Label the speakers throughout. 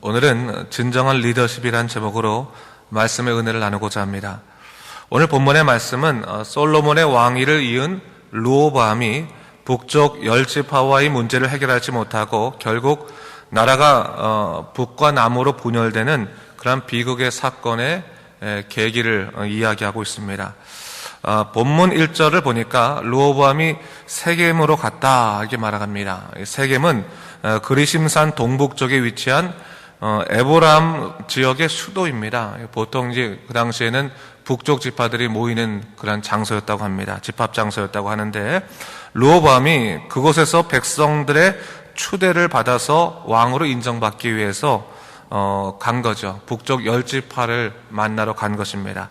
Speaker 1: 오늘은 진정한 리더십이란 제목으로 말씀의 은혜를 나누고자 합니다. 오늘 본문의 말씀은 솔로몬의 왕위를 이은 르호보암이 북쪽 열지파와의 문제를 해결하지 못하고 결국 나라가 북과 남으로 분열되는 그런 비극의 사건의 계기를 이야기하고 있습니다. 본문 1절을 보니까 르호보암이 세겜으로 갔다 이렇게 말합니다. 세겜은 그리심산 동북쪽에 위치한 에브라임 지역의 수도입니다. 보통 이제 그 당시에는 북쪽 지파들이 모이는 그런 장소였다고 합니다. 집합 장소였다고 하는데 르호보암이 그곳에서 백성들의 추대를 받아서 왕으로 인정받기 위해서 간 거죠. 북쪽 열지파를 만나러 간 것입니다.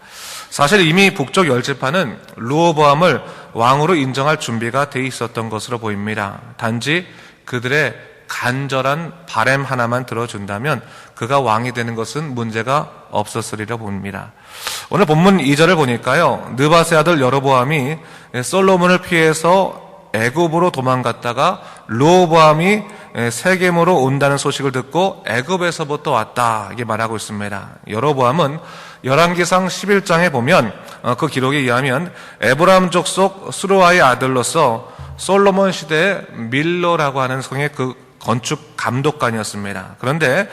Speaker 1: 사실 이미 북쪽 열지파는 르호보암을 왕으로 인정할 준비가 돼 있었던 것으로 보입니다. 단지 그들의 간절한 바람 하나만 들어준다면 그가 왕이 되는 것은 문제가 없었으리라 봅니다. 오늘 본문 2절을 보니까요, 느밧의 아들 여로보암이 솔로몬을 피해서 애굽으로 도망갔다가 르호보암이 세겜으로 온다는 소식을 듣고 애굽에서부터 왔다 이게 말하고 있습니다. 여로보암은 열왕기상 11장에 보면 그 기록에 의하면 에브라임 족속 스루아의 아들로서 솔로몬 시대의 밀로라고 하는 성의 그 건축 감독관이었습니다. 그런데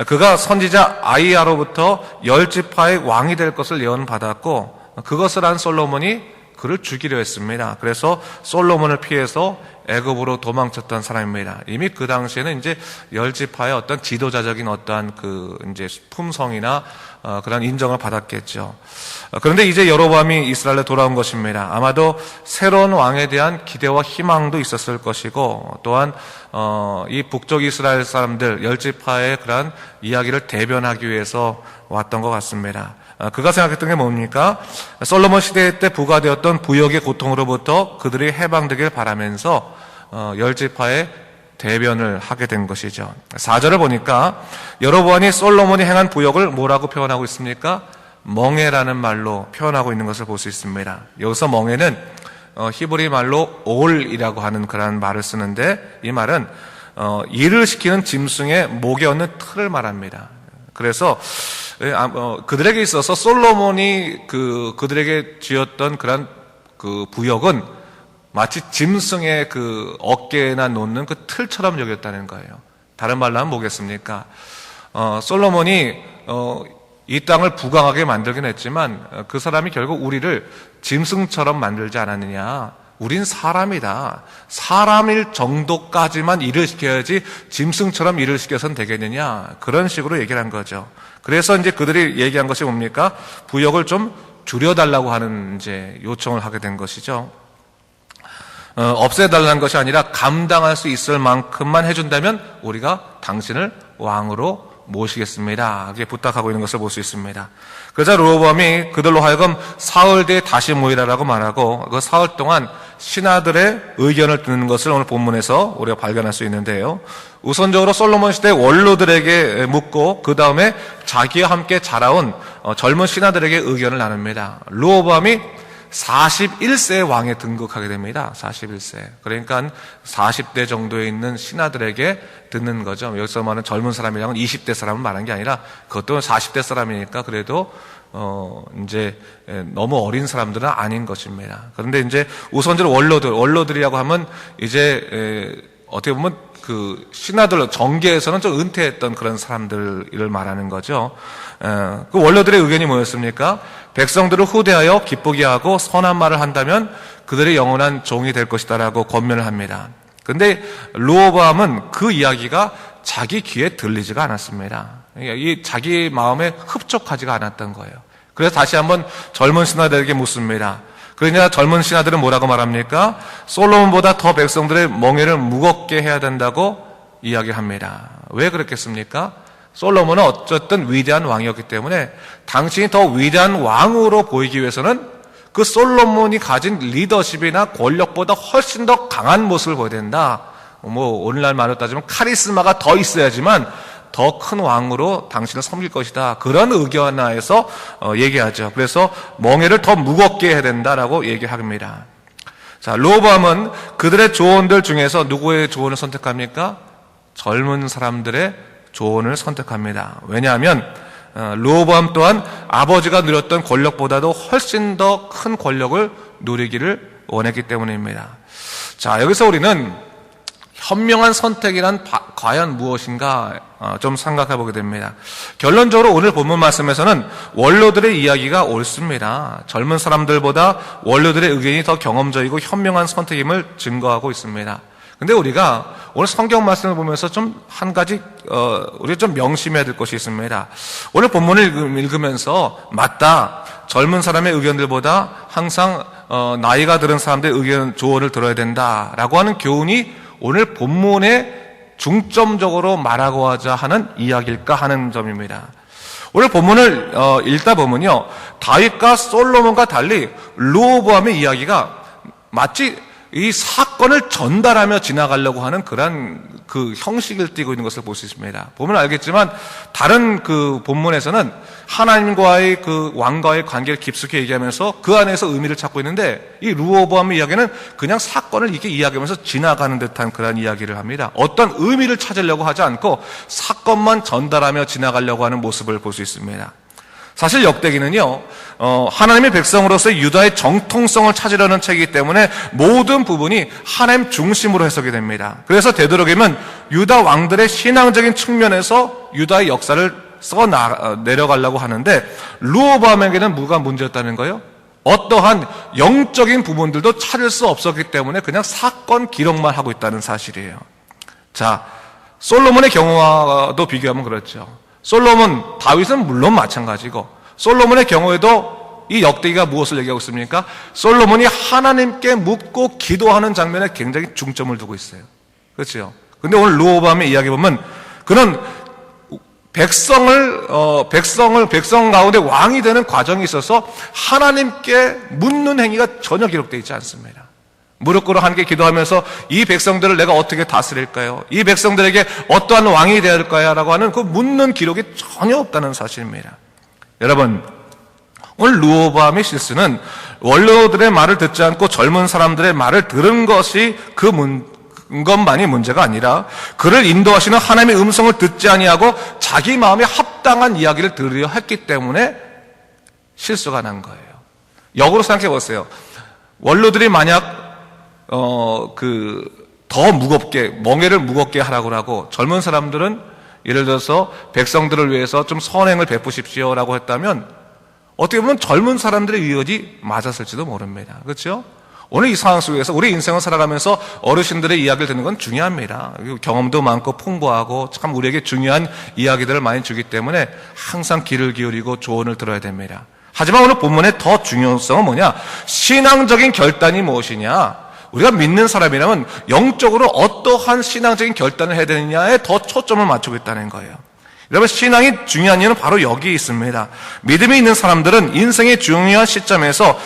Speaker 1: 그가 선지자 아이야로부터 열지파의 왕이 될 것을 예언받았고 그것을 한 솔로몬이 그를 죽이려 했습니다. 그래서 솔로몬을 피해서 애굽으로 도망쳤던 사람입니다. 이미 그 당시에는 이제 열지파의 어떤 지도자적인 어떠한 그 이제 품성이나 그런 인정을 받았겠죠. 그런데 이제 여로보암이 이스라엘에 돌아온 것입니다. 아마도 새로운 왕에 대한 기대와 희망도 있었을 것이고 또한 이 북쪽 이스라엘 사람들 열지파의 그런 이야기를 대변하기 위해서 왔던 것 같습니다. 그가 생각했던 게 뭡니까? 솔로몬 시대 때 부과되었던 부역의 고통으로부터 그들이 해방되길 바라면서 열지파의 대변을 하게 된 것이죠. 4절을 보니까 여로보암이 솔로몬이 행한 부역을 뭐라고 표현하고 있습니까? 멍에라는 말로 표현하고 있는 것을 볼 수 있습니다. 여기서 멍에는 히브리 말로 올이라고 하는 그런 말을 쓰는데 이 말은 일을 시키는 짐승의 목에 얻는 틀을 말합니다. 그래서 그들에게 있어서 솔로몬이 그들에게 지었던 그런 그 부역은 마치 짐승의 그 어깨에나 놓는 그 틀처럼 여겼다는 거예요. 다른 말로 하면 뭐겠습니까? 솔로몬이 이 땅을 부강하게 만들긴 했지만 그 사람이 결국 우리를 짐승처럼 만들지 않았느냐. 우린 사람이다. 사람일 정도까지만 일을 시켜야지 짐승처럼 일을 시켜서는 되겠느냐. 그런 식으로 얘기를 한 거죠. 그래서 이제 그들이 얘기한 것이 뭡니까? 부역을 좀 줄여달라고 하는 이제 요청을 하게 된 것이죠. 없애달라는 것이 아니라 감당할 수 있을 만큼만 해준다면 우리가 당신을 왕으로 모시겠습니다. 이렇게 부탁하고 있는 것을 볼 수 있습니다. 그러자 르호보암이 그들로 하여금 사흘 뒤에 다시 모이라라고 말하고 그 사흘 동안 신하들의 의견을 듣는 것을 오늘 본문에서 우리가 발견할 수 있는데요. 우선적으로 솔로몬 시대 원로들에게 묻고 그 다음에 자기와 함께 자라온 젊은 신하들에게 의견을 나눕니다. 르호보암이 41세의 왕에 등극하게 됩니다. 41세. 그러니까 40대 정도에 있는 신하들에게 듣는 거죠. 여기서 말하는 젊은 사람이랑은 20대 사람을 말한 게 아니라 그것도 40대 사람이니까 그래도 이제 너무 어린 사람들은 아닌 것입니다. 그런데 이제 우선적으로 원로들이라고 하면 이제 어떻게 보면 그 신하들 정계에서는 좀 은퇴했던 그런 사람들을 말하는 거죠. 그 원로들의 의견이 뭐였습니까? 백성들을 후대하여 기쁘게 하고 선한 말을 한다면 그들의 영원한 종이 될 것이다라고 권면을 합니다. 그런데 르호보암은 그 이야기가 자기 귀에 들리지가 않았습니다. 이 자기 마음에 흡족하지가 않았던 거예요. 그래서 다시 한번 젊은 신하들에게 묻습니다. 그러냐 젊은 신하들은 뭐라고 말합니까? 솔로몬보다 더 백성들의 멍에를 무겁게 해야 된다고 이야기합니다. 왜 그렇겠습니까? 솔로몬은 어쨌든 위대한 왕이었기 때문에 당신이 더 위대한 왕으로 보이기 위해서는 그 솔로몬이 가진 리더십이나 권력보다 훨씬 더 강한 모습을 보여야 된다. 오늘날 말로 따지면 카리스마가 더 있어야지만 더 큰 왕으로 당신을 섬길 것이다. 그런 의견하에서 얘기하죠. 그래서 멍에를 더 무겁게 해야 된다라고 얘기합니다. 자, 르호보암은 그들의 조언들 중에서 누구의 조언을 선택합니까? 젊은 사람들의 조언을 선택합니다. 왜냐하면 르호보암 또한 아버지가 누렸던 권력보다도 훨씬 더 큰 권력을 누리기를 원했기 때문입니다. 자, 여기서 우리는 현명한 선택이란 과연 무엇인가 좀 생각해 보게 됩니다. 결론적으로 오늘 본문 말씀에서는 원로들의 이야기가 옳습니다. 젊은 사람들보다 원로들의 의견이 더 경험적이고 현명한 선택임을 증거하고 있습니다. 근데 우리가 오늘 성경 말씀을 보면서 좀 한 가지 우리가 좀 명심해야 될 것이 있습니다. 오늘 본문을 읽으면서 맞다, 젊은 사람의 의견들보다 항상 나이가 들은 사람들의 의견, 조언을 들어야 된다라고 하는 교훈이 오늘 본문에 중점적으로 말하고자 하는 이야기일까 하는 점입니다. 오늘 본문을 읽다 보면요, 다윗과 솔로몬과 달리 르호보암의 이야기가 마치 이 사건을 전달하며 지나가려고 하는 그런 그 형식을 띠고 있는 것을 볼 수 있습니다. 보면 알겠지만 다른 그 본문에서는 하나님과의 그 왕과의 관계를 깊숙이 얘기하면서 그 안에서 의미를 찾고 있는데, 이 르호보암의 이야기는 그냥 사건을 이렇게 이야기하면서 지나가는 듯한 그런 이야기를 합니다. 어떤 의미를 찾으려고 하지 않고 사건만 전달하며 지나가려고 하는 모습을 볼 수 있습니다. 사실 역대기는요, 하나님의 백성으로서의 유다의 정통성을 찾으려는 책이기 때문에 모든 부분이 하나님 중심으로 해석이 됩니다. 그래서 되도록이면 유다 왕들의 신앙적인 측면에서 유다의 역사를 내려가려고 하는데, 르호보암에게는 뭐가 문제였다는 거예요? 어떠한 영적인 부분들도 찾을 수 없었기 때문에 그냥 사건 기록만 하고 있다는 사실이에요. 자, 솔로몬의 경우와도 비교하면 그렇죠. 솔로몬, 다윗은 물론 마찬가지고, 솔로몬의 경우에도 이 역대기가 무엇을 얘기하고 있습니까? 솔로몬이 하나님께 묻고 기도하는 장면에 굉장히 중점을 두고 있어요. 그렇죠? 근데 오늘 르호보암의 이야기 보면 그는 백성 가운데 왕이 되는 과정에 있어서 하나님께 묻는 행위가 전혀 기록되어 있지 않습니다. 무릎 꿇어 하나님께 기도하면서 이 백성들을 내가 어떻게 다스릴까요? 이 백성들에게 어떠한 왕이 되어야 할까요? 라고 하는 그 묻는 기록이 전혀 없다는 사실입니다. 여러분, 오늘 르호보암의 실수는 원로들의 말을 듣지 않고 젊은 사람들의 말을 들은 것이 것만이 문제가 아니라 그를 인도하시는 하나님의 음성을 듣지 아니하고 자기 마음에 합당한 이야기를 들으려 했기 때문에 실수가 난 거예요. 역으로 생각해 보세요. 원로들이 만약 더 무겁게, 멍에를 무겁게 하라고 젊은 사람들은 예를 들어서 백성들을 위해서 좀 선행을 베푸십시오라고 했다면 어떻게 보면 젊은 사람들의 의견이 맞았을지도 모릅니다. 그렇죠? 오늘 이 상황 속에서 우리 인생을 살아가면서 어르신들의 이야기를 듣는 건 중요합니다. 경험도 많고 풍부하고 참 우리에게 중요한 이야기들을 많이 주기 때문에 항상 귀를 기울이고 조언을 들어야 됩니다. 하지만 오늘 본문의 더 중요성은 뭐냐? 신앙적인 결단이 무엇이냐? 우리가 믿는 사람이라면 영적으로 어떠한 신앙적인 결단을 해야 되느냐에 더 초점을 맞추고 있다는 거예요. 여러분, 신앙이 중요한 이유는 바로 여기에 있습니다. 믿음이 있는 사람들은 인생의 중요한 시점에서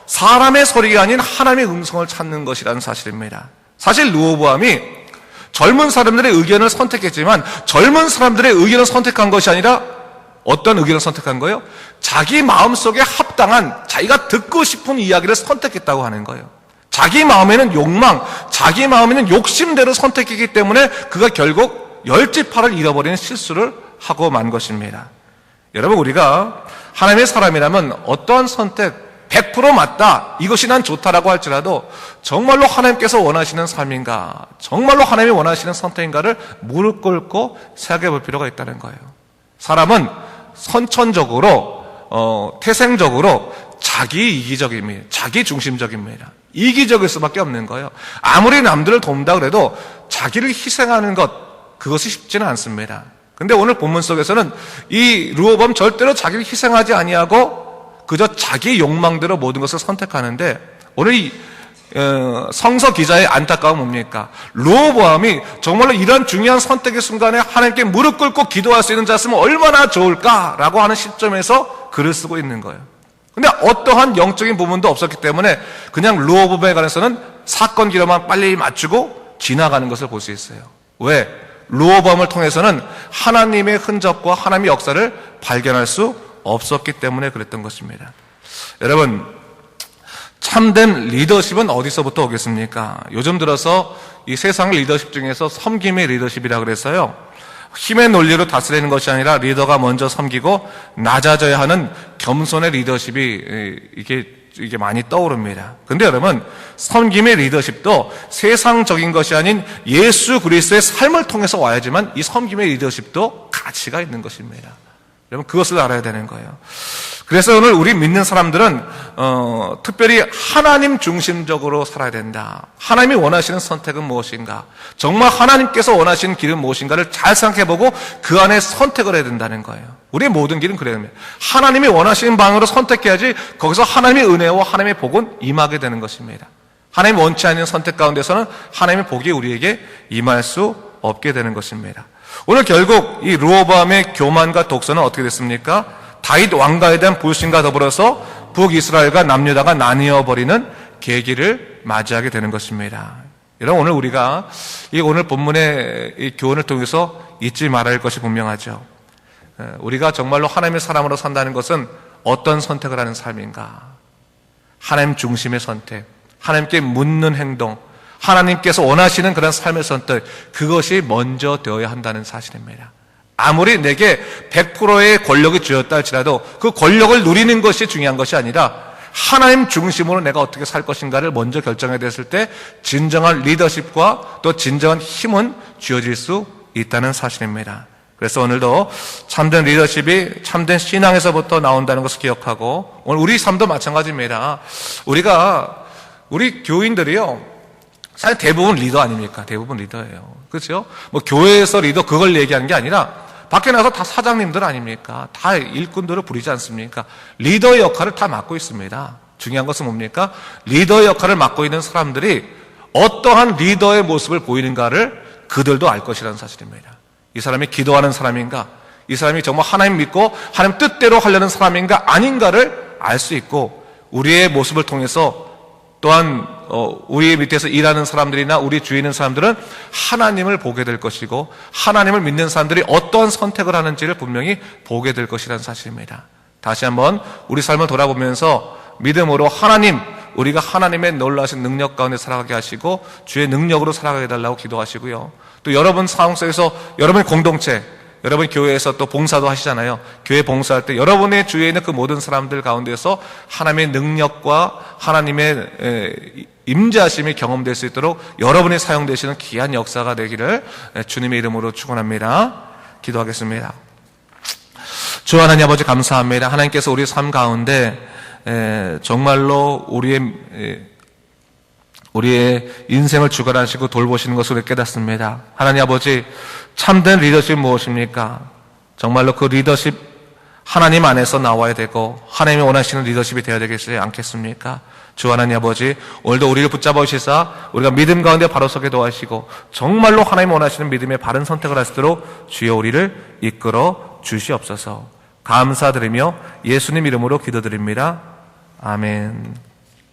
Speaker 1: 사람의 소리가 아닌 하나님의 음성을 찾는 것이라는 사실입니다. 사실 르호보암이 젊은 사람들의 의견을 선택했지만 젊은 사람들의 의견을 선택한 것이 아니라 어떤 의견을 선택한 거예요? 자기 마음속에 합당한 자기가 듣고 싶은 이야기를 선택했다고 하는 거예요. 자기 마음에는 욕망, 자기 마음에는 욕심대로 선택했기 때문에 그가 결국 열지파를 잃어버리는 실수를 하고 만 것입니다. 여러분, 우리가 하나님의 사람이라면 어떠한 선택 100% 맞다, 이것이 난 좋다라고 할지라도 정말로 하나님께서 원하시는 삶인가, 정말로 하나님이 원하시는 선택인가를 무릎 꿇고 생각해 볼 필요가 있다는 거예요. 사람은 선천적으로 태생적으로 자기 이기적입니다. 자기 중심적입니다. 이기적일 수밖에 없는 거예요. 아무리 남들을 돕는다 그래도 자기를 희생하는 것, 그것이 쉽지는 않습니다. 근데 오늘 본문 속에서는 이 르호보암 절대로 자기를 희생하지 아니하고 그저 자기 욕망대로 모든 것을 선택하는데, 오늘 이 성서 기자의 안타까움은 뭡니까? 르호보암이 정말로 이런 중요한 선택의 순간에 하나님께 무릎 꿇고 기도할 수 있는 자였으면 얼마나 좋을까라고 하는 시점에서 글을 쓰고 있는 거예요. 근데 어떠한 영적인 부분도 없었기 때문에 그냥 르호보암에 관해서는 사건 기록만 빨리 맞추고 지나가는 것을 볼 수 있어요. 왜? 르호보암을 통해서는 하나님의 흔적과 하나님의 역사를 발견할 수 없었기 때문에 그랬던 것입니다. 여러분, 참된 리더십은 어디서부터 오겠습니까? 요즘 들어서 이 세상 리더십 중에서 섬김의 리더십이라 그래서요, 힘의 논리로 다스리는 것이 아니라 리더가 먼저 섬기고 낮아져야 하는 겸손의 리더십이 이게 많이 떠오릅니다. 근데 여러분, 섬김의 리더십도 세상적인 것이 아닌 예수 그리스도의 삶을 통해서 와야지만 이 섬김의 리더십도 가치가 있는 것입니다. 여러분, 그것을 알아야 되는 거예요. 그래서 오늘 우리 믿는 사람들은 특별히 하나님 중심적으로 살아야 된다. 하나님이 원하시는 선택은 무엇인가? 정말 하나님께서 원하시는 길은 무엇인가를 잘 생각해보고 그 안에 선택을 해야 된다는 거예요. 우리의 모든 길은 그래야 됩니다. 하나님이 원하시는 방향으로 선택해야지 거기서 하나님의 은혜와 하나님의 복은 임하게 되는 것입니다. 하나님이 원치 않는 선택 가운데서는 하나님의 복이 우리에게 임할 수 없게 되는 것입니다. 오늘 결국 이 르호보암의 교만과 독선은 어떻게 됐습니까? 다윗 왕가에 대한 불신과 더불어서 북이스라엘과 남유다가 나뉘어 버리는 계기를 맞이하게 되는 것입니다. 여러분, 오늘 우리가 이 오늘 본문의 이 교훈을 통해서 잊지 말아야 할 것이 분명하죠. 우리가 정말로 하나님의 사람으로 산다는 것은 어떤 선택을 하는 삶인가? 하나님 중심의 선택, 하나님께 묻는 행동, 하나님께서 원하시는 그런 삶의 선택, 그것이 먼저 되어야 한다는 사실입니다. 아무리 내게 100%의 권력이 주어졌다 할지라도 그 권력을 누리는 것이 중요한 것이 아니라 하나님 중심으로 내가 어떻게 살 것인가를 먼저 결정해야 됐을 때 진정한 리더십과 또 진정한 힘은 주어질 수 있다는 사실입니다. 그래서 오늘도 참된 리더십이 참된 신앙에서부터 나온다는 것을 기억하고, 오늘 우리 삶도 마찬가지입니다. 우리 교인들이요, 사실 대부분 리더 아닙니까? 대부분 리더예요. 그렇죠? 뭐 교회에서 리더 그걸 얘기하는 게 아니라 밖에 나서 다 사장님들 아닙니까? 다 일꾼들을 부리지 않습니까? 리더의 역할을 다 맡고 있습니다. 중요한 것은 뭡니까? 리더의 역할을 맡고 있는 사람들이 어떠한 리더의 모습을 보이는가를 그들도 알 것이라는 사실입니다. 이 사람이 기도하는 사람인가? 이 사람이 정말 하나님 믿고 하나님 뜻대로 하려는 사람인가 아닌가를 알 수 있고, 우리의 모습을 통해서 또한 우리 밑에서 일하는 사람들이나 우리 주위에 있는 사람들은 하나님을 보게 될 것이고, 하나님을 믿는 사람들이 어떠한 선택을 하는지를 분명히 보게 될 것이라는 사실입니다. 다시 한번 우리 삶을 돌아보면서 믿음으로 우리가 하나님의 놀라신 능력 가운데 살아가게 하시고 주의 능력으로 살아가게 해달라고 기도하시고요. 또 여러분 상황 속에서 여러분의 공동체, 여러분 교회에서 또 봉사도 하시잖아요. 교회 봉사할 때 여러분의 주위에 있는 그 모든 사람들 가운데서 하나님의 능력과 하나님의 임재하심이 경험될 수 있도록 여러분이 사용되시는 귀한 역사가 되기를 주님의 이름으로 축원합니다. 기도하겠습니다. 주 하나님 아버지, 감사합니다. 하나님께서 우리 삶 가운데 정말로 우리의 인생을 주관하시고 돌보시는 것을 깨닫습니다. 하나님 아버지, 참된 리더십이 무엇입니까? 정말로 그 리더십 하나님 안에서 나와야 되고 하나님이 원하시는 리더십이 되어야 되겠지 않겠습니까? 주 하나님 아버지, 오늘도 우리를 붙잡아 주시사 우리가 믿음 가운데 바로 서게 도와주시고 정말로 하나님 원하시는 믿음의 바른 선택을 할 수 있도록 주여 우리를 이끌어 주시옵소서. 감사드리며 예수님 이름으로 기도드립니다. 아멘.